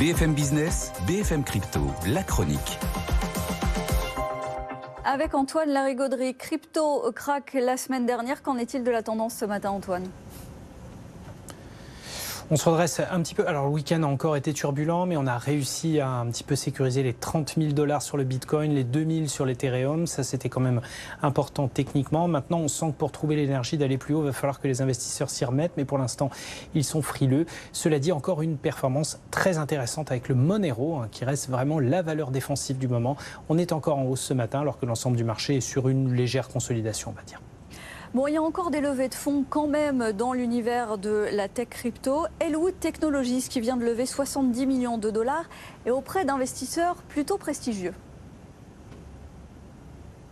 BFM Business, BFM Crypto, la chronique. Avec Antoine Larigauderie, crypto craque la semaine dernière. Qu'en est-il de la tendance ce matin, Antoine ? On se redresse un petit peu. Alors le week-end a encore été turbulent, mais on a réussi à un petit peu sécuriser les 30 000 $ sur le Bitcoin, les 2 000 sur l'Ethereum. Ça, c'était quand même important techniquement. Maintenant, on sent que pour trouver l'énergie d'aller plus haut, il va falloir que les investisseurs s'y remettent. Mais pour l'instant, ils sont frileux. Cela dit, encore une performance très intéressante avec le Monero, qui reste vraiment la valeur défensive du moment. On est encore en hausse ce matin, alors que l'ensemble du marché est sur une légère consolidation, on va dire. Bon, il y a encore des levées de fonds quand même dans l'univers de la tech crypto. Elwood Technologies qui vient de lever 70 millions de $ et auprès d'investisseurs plutôt prestigieux.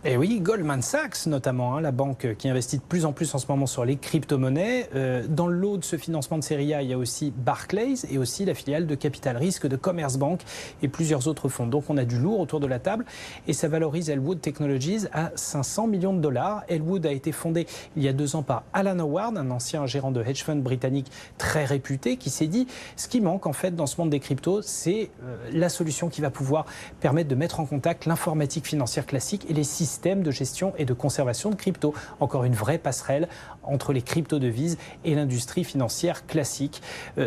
Et oui, Goldman Sachs notamment, la banque qui investit de plus en plus en ce moment sur les crypto-monnaies. Dans le lot de ce financement de série A, il y a aussi Barclays et aussi la filiale de Capital Risque de Commerce Bank et plusieurs autres fonds. Donc on a du lourd autour de la table et ça valorise Elwood Technologies à 500 millions de $. Elwood a été fondé il y a 2 ans par Alan Howard, un ancien gérant de hedge fund britannique très réputé, qui s'est dit ce qui manque en fait dans ce monde des cryptos, c'est la solution qui va pouvoir permettre de mettre en contact l'informatique financière classique et les systèmes de gestion et de conservation de crypto. Encore une vraie passerelle entre les crypto-devises et l'industrie financière classique.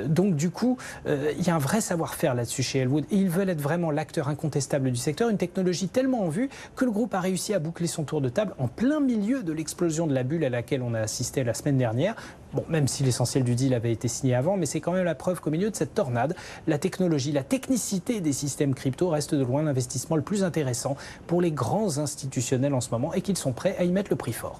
Donc du coup, il y a un vrai savoir-faire là-dessus chez Elwood et ils veulent être vraiment l'acteur incontestable du secteur, une technologie tellement en vue que le groupe a réussi à boucler son tour de table en plein milieu de l'explosion de la bulle à laquelle on a assisté la semaine dernière. Bon, même si l'essentiel du deal avait été signé avant, mais c'est quand même la preuve qu'au milieu de cette tornade, la technologie, la technicité des systèmes crypto reste de loin l'investissement le plus intéressant pour les grands institutionnels en ce moment et qu'ils sont prêts à y mettre le prix fort.